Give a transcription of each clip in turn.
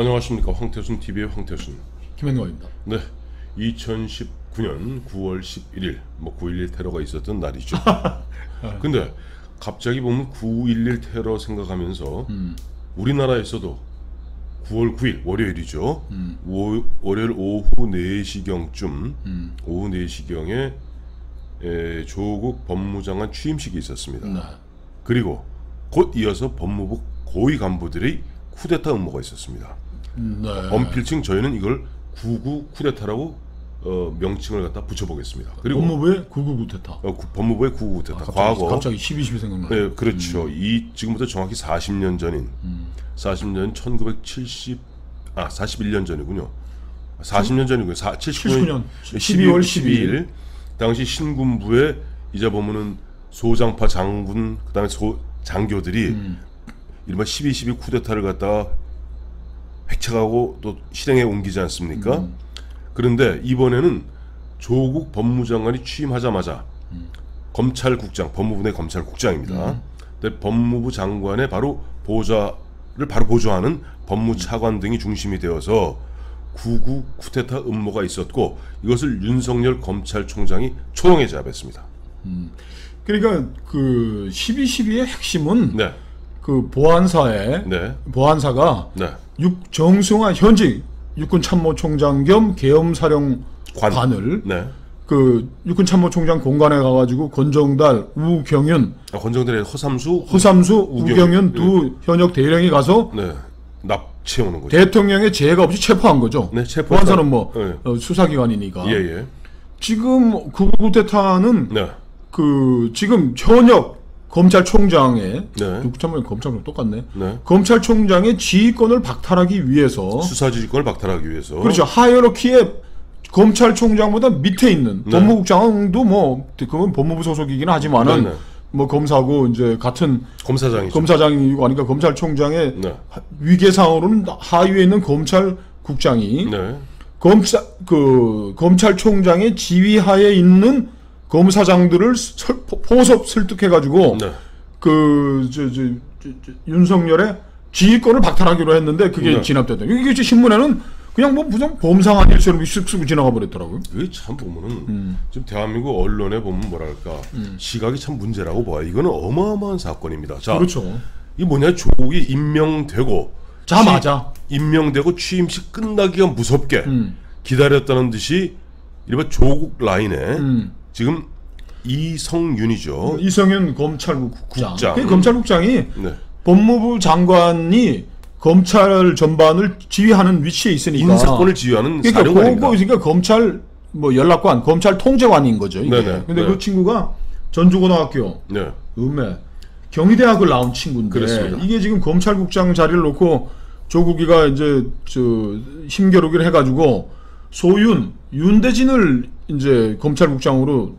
안녕하십니까. 황태순 TV의 황태순 김현광입니다. 네, 2019년 9월 11일 9.11 테러가 있었던 날이죠. 근데 갑자기 보면 9.11 테러 생각하면서 우리나라에서도 9월 9일 월요일이죠. 월요일 오후 4시경쯤 오후 4시경에 조국 법무장관 취임식이 있었습니다. 네. 그리고 곧 이어서 법무부 고위 간부들의 쿠데타 음모가 있었습니다. 네. 엄필칭 저희는 이걸 9.9 쿠데타라고 명칭을 갖다 붙여보겠습니다. 그리고 법무부의 9.9 쿠데타. 법무부의 9.9 쿠데타. 갑자기 12.12 생각나요. 네, 그렇죠. 지금부터 정확히 40년 전인 40년 41년 전이군요. 40년 전이군요. 79년 12월 12일 당시 신군부의 이제 보면은 소장파 장군 그다음에 장교들이 이른바 12.12 쿠데타를 갖다가 획책하고 또 실행에 옮기지 않습니까? 그런데 이번에는 조국 법무장관이 취임하자마자 검찰국장, 법무부 내 검찰국장입니다. 근데 법무부 장관의 바로 보좌를 바로 보좌하는 법무차관 등이 중심이 되어서 9.9 쿠데타 음모가 있었고 이것을 윤석열 검찰총장이 초롱에 제압했습니다. 그러니까 그 12.12의 핵심은 네. 그 보안사의 네. 보안사가 네. 정승화 현직 육군참모총장 겸 계엄사령관을 네. 그 육군참모총장 공간에 가가지고 권정달, 우경윤, 권정달의 허삼수, 우경윤 두 현역 대령이 가서 네. 납치해오는 거죠. 대통령의 제의가 없이 체포한 거죠. 네, 보안사는 뭐 네. 수사기관이니까. 예. 지금 그 쿠데타는 네. 그 지금 현역 검찰총장의 네. 육참모님 검찰총 똑같네. 네. 검찰총장의 지휘권을 박탈하기 위해서 수사지휘권을 박탈하기 위해서 그렇죠. 하이어러키의 검찰총장보다 밑에 있는 네. 법무국장도 뭐 그건 법무부 소속이긴 하지만은 네. 뭐 검사고 이제 같은 검사장이고 하니까 검찰총장의 네. 위계상으로는 하위에 있는 검찰국장이 네. 검찰총장의 지휘하에 있는 검사장들을 포섭 설득해가지고 네. 윤석열의 지휘권을 박탈하기로 했는데 그게 네. 진압됐다. 이게 신문에는 그냥 뭐 무슨 범상한 일처럼 쓱 쓰고 지나가 버렸더라고요. 그게 참 보면은 지금 대한민국 언론에 보면 뭐랄까 시각이 참 문제라고 봐요. 이거는 어마어마한 사건입니다. 자, 그렇죠. 이 뭐냐 조국이 임명되고 취임식 끝나기가 무섭게 기다렸다는 듯이 이른바 조국 라인에 지금 이성윤이죠. 이성윤 검찰국장. 국장. 검찰국장이 네. 법무부 장관이 검찰 전반을 지휘하는 위치에 있으니까 인사권을 지휘하는 사령관입니다. 그러니까 검찰 뭐 연락관, 검찰 통제관인 거죠. 이게. 네네. 근데 네. 그 친구가 전주고등학교, 네. 경희대학을 나온 친구인데 그렇습니다. 이게 지금 검찰국장 자리를 놓고 조국이가 이제 힘겨루기를 해가지고 윤대진을 이제 검찰총장을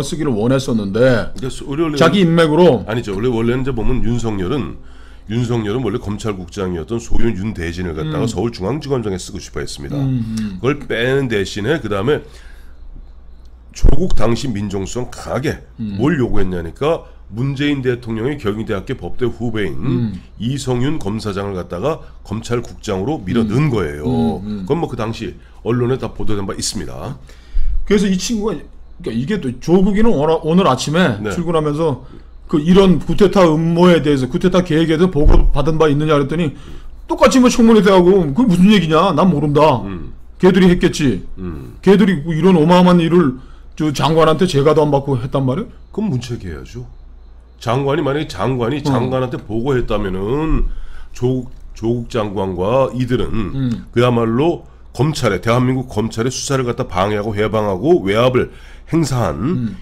쓰기를 원했었는데 자기 인맥으로 아니죠. 원래는 이제 보면 윤석열은 원래 검찰국장이었던 소윤 윤대진을 갖다가 서울중앙지검장에 쓰고 싶어 했습니다. 그걸 빼는 대신에 그 다음에 조국 당시 민정수석 강하게 뭘 요구했냐니까 문재인 대통령의 경희대학교 법대 후배인 이성윤 검사장을 갖다가 검찰국장으로 밀어 넣은 거예요. 그건 뭐 그 당시 언론에 다 보도된 바 있습니다. 그래서 이 친구가 그러니까 이게 또 조국이는 오늘 아침에 네. 출근하면서 이런 쿠데타 음모에 대해서 쿠데타 계획에 대해서 보고 받은 바 있느냐 그랬더니 똑같이 뭐 청문회 대하고 그게 무슨 얘기냐 난 모른다. 걔들이 했겠지. 걔들이 이런 어마어마한 일을 장관한테 재가도 안 받고 했단 말이에요? 그럼 문책해야죠. 만약에 장관한테 보고했다면은 조국 장관과 이들은 그야말로 대한민국 검찰의 수사를 갖다 방해하고 해방하고 외압을 행사한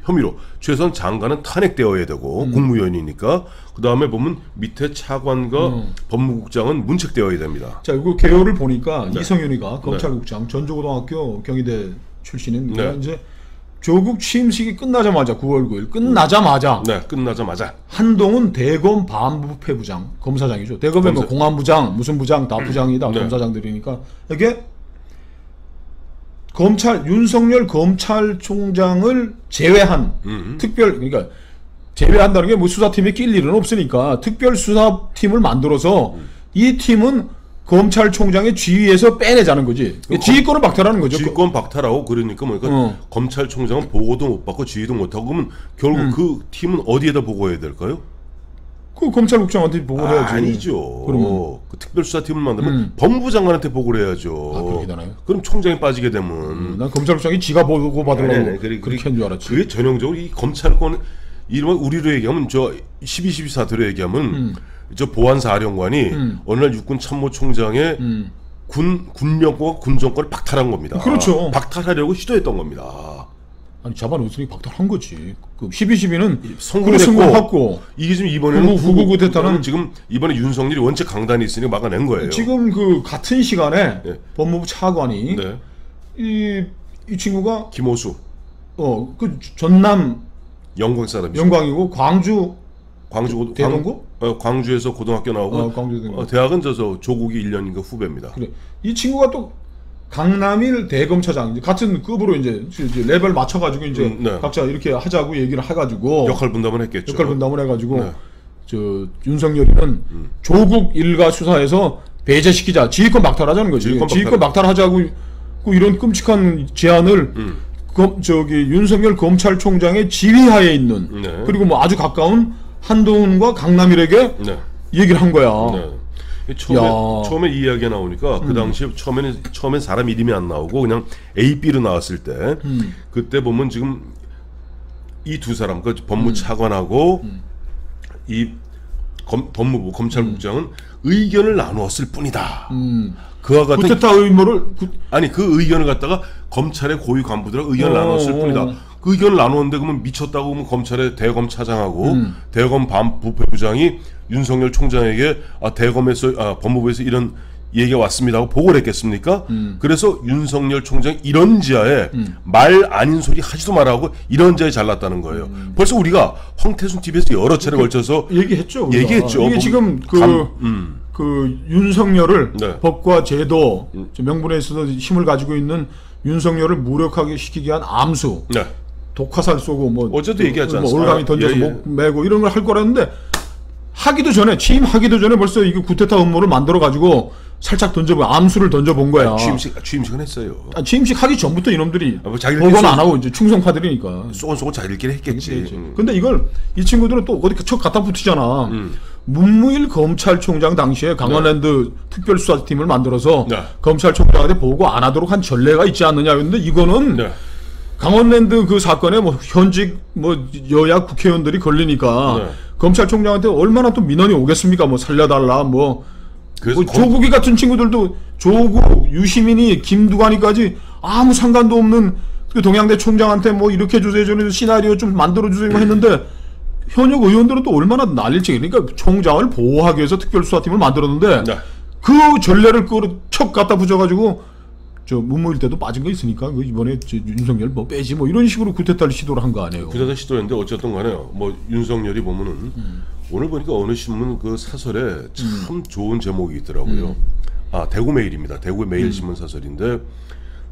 혐의로 최소한 장관은 탄핵되어야 되고 국무위원이니까 그 다음에 보면 밑에 차관과 법무국장은 문책되어야 됩니다. 자, 이거 개요를 보니까 이성윤이가 검찰국장 전주고등학교 경희대 출신입니다. 네. 이제 조국 취임식이 끝나자마자 9월 9일 끝나자마자 한동훈 대검 반부패부장 검사장이죠. 대검에 뭐 공안부장 무슨 부장 다 부장이다. 검사장들이니까 이게 윤석열 검찰총장을 제외한 그러니까 제외한다는 게 뭐 수사팀에 낄 일은 없으니까 특별 수사팀을 만들어서 이 팀은 검찰총장의 지위에서 빼내자는 거지. 지휘권을 박탈하는 거죠. 지휘권 박탈하고 그러니까 뭐니까 검찰총장은 보고도 못 받고 지휘도 못 하고 그러면 결국 그 팀은 어디에다 보고해야 될까요? 그 검찰국장한테 보고를 해야지. 아니죠. 그러면 그 특별수사팀을 만들면 법무부 장관한테 보고를 해야죠. 아, 그렇게 되나요? 그럼 총장이 빠지게 되면 난 검찰국장이 지가 보고 받으려고 그렇게 한 줄 알았지. 그게 전형적으로 이 검찰권 이런 우리로 얘기하면 저 12.12 사태로 얘기하면 저 보안사령관이 어느 날 육군 참모총장의 군령과 군정권을 박탈한 겁니다. 그렇죠. 박탈하려고 시도했던 겁니다. 아니 잡아놓으니 박탈한 거지. 그 12.12는 성공했고 이게 지금 이번에는 후구 쿠데타는 지금 이번에 윤석열이 원체 강단이 있으니까 막아낸 거예요. 지금 그 같은 시간에 네. 법무부 차관이 네. 이 친구가 김호수 그 전남 영광 사람이죠. 영광이고 광주 대동고? 광주에서 고등학교 나오고 광주 대학은 조국이 1년인가 후배입니다. 그래. 이 친구가 또 강남일 대검차장 같은 급으로 이제 레벨 맞춰가지고 이제 네. 각자 이렇게 하자고 얘기를 해가지고 역할 분담을 했겠죠. 역할 분담을 해가지고 네. 저 윤석열이는 조국 일가 수사에서 배제시키자 지휘권 박탈하자는 거지. 지휘권 박탈하자고 이런 끔찍한 제안을 윤석열 검찰총장의 지휘하에 있는 네. 그리고 뭐 아주 가까운 한동훈과 강남일에게 네. 얘기를 한 거야. 네. 처음에 이 이야기가 나오니까 그 당시에 처음엔 사람 이름이 안 나오고 그냥 A, B로 나왔을 때 그때 보면 지금 이 두 사람 그 법무차관하고 이 법무부 검찰국장은 의견을 나누었을 뿐이다. 그와 같은 쿠데타 의무를 그 의견을 갖다가 검찰의 고위 간부들하고 의견을 나눴을 뿐이다. 그 의견을 나누었는데 그러면 미쳤다고 하면 검찰의 대검 차장하고 대검 부패부장이 윤석열 총장에게 법무부에서 이런 얘기가 왔습니다 하고 보고를 했겠습니까? 그래서 윤석열 총장이 이런 지하에 말 아닌 소리 하지도 말라고 이런 지하에 잘랐다는 거예요. 벌써 우리가 황태순 TV에서 여러 차례 걸쳐서 얘기했죠. 얘기했죠. 이게 지금 그 윤석열을 네. 법과 제도 명분에 있어서 힘을 가지고 있는 윤석열을 무력하게 시키게 한 암수, 네. 독화살 쏘고 뭐 어제도 얘기하지 않습니까? 올가미 던져서 목 매고 이런 걸 할 거라는데 취임하기도 전에 벌써 이거 쿠데타 음모를 만들어 가지고 살짝 암수를 던져본 거야. 취임식은 했어요. 취임식 하기 전부터 이놈들이 보고는 안 하고 이제 충성파들이니까 쏘곤 자기들끼리 했겠지. 근데 이 친구들은 또 어디 척 갖다 붙이잖아. 문무일 검찰총장 당시에 강원랜드 네. 특별수사팀을 만들어서 네. 검찰총장한테 보고 안 하도록 한 전례가 있지 않느냐. 근데 이거는 네. 강원랜드 그 사건에 뭐 현직 뭐 여야 국회의원들이 걸리니까 네. 검찰총장한테 얼마나 또 민원이 오겠습니까? 뭐 살려달라 뭐 조국이 같은 친구들도 조국, 유시민이, 김두관이까지 아무 상관도 없는 그 동양대 총장한테 뭐 이렇게 해주세요, 저는 시나리오 좀 만들어주세요 했는데 현역 의원들은 또 얼마나 난릴지. 그러니까 총장을 보호하기 위해서 특별수사팀을 만들었는데 네. 그 전례를 척 갖다 붙여가지고 저 문무일 때도 빠진 거 있으니까 이번에 윤석열 뭐 빼지 뭐 이런 식으로 쿠데타를 시도를 한 거 아니에요. 쿠데타 시도했는데 어쨌든 간에요. 뭐 윤석열이 보면은 오늘 보니까 어느 신문 그 사설에 참 좋은 제목이 있더라고요. 대구메일입니다. 대구메일 신문 사설인데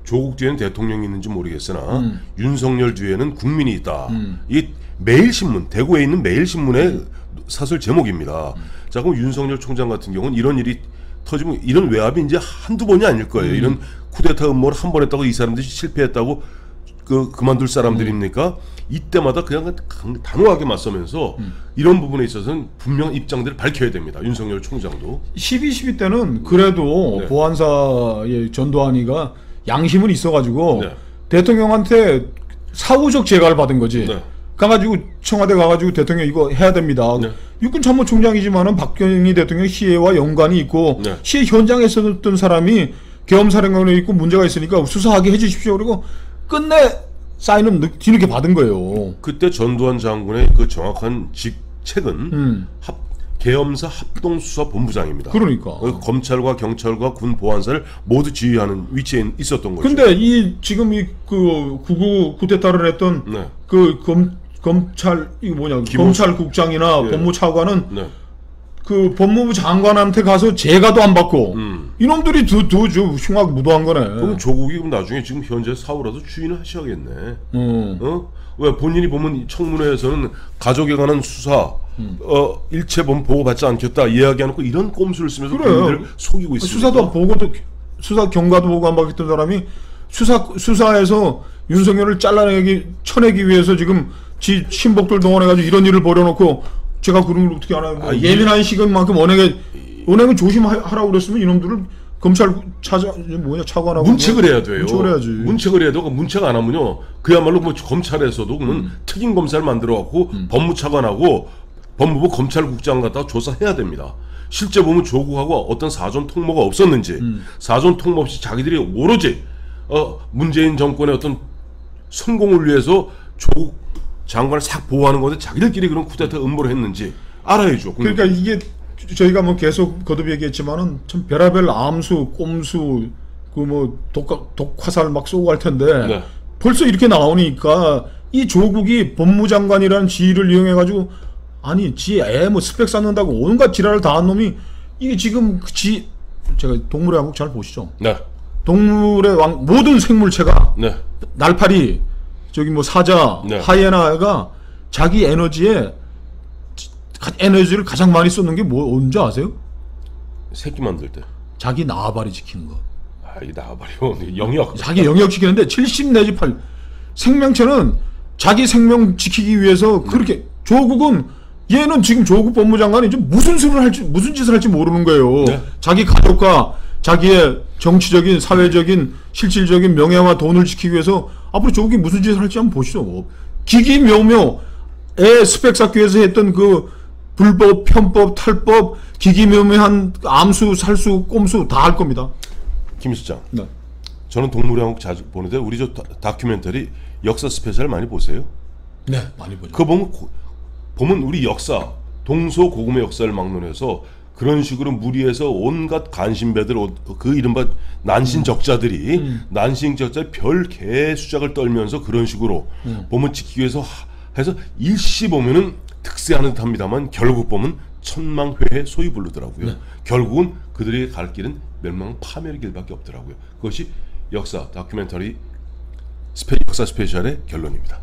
조국 뒤에는 대통령이 있는지 모르겠으나 윤석열 뒤에는 국민이 있다. 이 매일신문, 대구에 있는 매일신문의 사설 제목입니다. 자, 그럼 윤석열 총장 같은 경우는 이런 일이 터지면 이런 외압이 이제 한두 번이 아닐 거예요. 이런 쿠데타 음모를 한 번 했다고 이 사람들이 실패했다고 그만둘 사람들입니까? 이때마다 그냥 단호하게 맞서면서 이런 부분에 있어서는 분명 입장들을 밝혀야 됩니다. 윤석열 총장도. 12.12 때는 그래도 네. 보안사의 전두환이가 양심은 있어가지고 네. 대통령한테 사후적 재가를 받은 거지. 네. 가가지고 청와대 가가지고 대통령 이거 해야 됩니다. 네. 육군 참모총장이지만은 박정희 대통령 시해와 연관이 있고 네. 시해 현장에 있었던 사람이 계엄사령관에 있고 문제가 있으니까 수사하게 해주십시오. 그리고 끝내 사인은 뒤늦게 받은 거예요. 그때 전두환 장군의 그 정확한 직책은 계엄사 합동수사본부장입니다. 그러니까 검찰과 경찰과 군 보안사를 모두 지휘하는 위치에 있었던 거죠. 근데 지금 그 구구 쿠데타를 했던 네. 그 검찰 이거 뭐냐 검찰국장이나 예. 법무차관은 네. 그 법무부 장관한테 가서 재가도 안 받고 이놈들이 흉악 무도한 거네. 그럼 조국이 나중에 지금 현재 사후라도 추인을 하셔야겠네. 왜 본인이 보면 청문회에서는 가족에 관한 수사 일체범 보고받지 않겠다 이야기해놓고 이런 꼼수를 쓰면서 그래요. 국민들을 속이고 있습니다. 수사도 보고도 수사 경과도 보고 안 받겠던 사람이 수사에서 윤석열을 쳐내기 위해서 지금 지 친복들 동원해가지고 이런 일을 벌여놓고 제가 그런 걸 어떻게 하나요? 뭐 예민한 시간만큼 은행은 조심하라고 그랬으면 이놈들을 검찰 차관하고 문책을 해야 돼요. 문책을 해야지. 문책을 해야 되고 문책 안 하면요 그야말로 뭐 검찰에서도 그러면 특임 검사를 만들어갖고 법무차관하고 법무부 검찰국장 갖다가 조사해야 됩니다. 실제 보면 조국하고 어떤 사전 통모가 없었는지 사전 통모 없이 자기들이 오로지 문재인 정권의 어떤 성공을 위해서 조국 장관을 싹 보호하는 건데 자기들끼리 그런 쿠데타 음모를 했는지 알아야죠. 그러니까 이게 저희가 뭐 계속 거듭 얘기했지만은 참 별의별 암수, 꼼수, 그 뭐 독화살 막 쏘고 할 텐데 네. 벌써 이렇게 나오니까 이 조국이 법무장관이라는 지위를 이용해가지고 아니 지 애 뭐 스펙 쌓는다고 온갖 지랄을 다 한 놈이 이게 지금 제가 동물의 왕국 잘 보시죠. 네. 동물의 왕 모든 생물체가 네. 날파리 저기 뭐 사자, 네. 하이에나가 자기 에너지를 가장 많이 쏟는 게 뭐 언제 아세요? 새끼 만들 때. 자기 나발이 지키는 거. 이 나발이요. 영역. 자기 영역 지키는데 70 내지 8 생명체는 자기 생명 지키기 위해서 그렇게 조국은 얘는 지금 조국 법무장관이 좀 무슨 짓을 할지 모르는 거예요. 네. 자기 가족과 자기의 정치적인 사회적인 실질적인 명예와 돈을 지키기 위해서 앞으로 조국이 무슨 짓을 할지 한번 보시죠. 기기묘묘 애 스펙 쌓기 위해서 했던 그 불법, 편법, 탈법, 기기묘묘한 암수, 살수, 꼼수 다 할 겁니다. 김 실장. 네. 저는 동물의 왕국 자주 보는데 우리 저 다큐멘터리 역사 스페셜 많이 보세요. 네, 많이 보죠. 그거 보면 우리 역사, 동서고금의 역사를 막론해서 그런 식으로 무리해서 온갖 간신배들, 그 이른바 난신적자들이 난신적자의 별 개수작을 떨면서 그런 식으로 보면 지키기 위해서 해서 일시 보면은 특세하는 듯합니다만 결국 보면 천망회해 소위 부르더라고요. 네. 결국은 그들이 갈 길은 멸망 파멸의 길밖에 없더라고요. 그것이 역사 다큐멘터리 역사 스페셜의 결론입니다.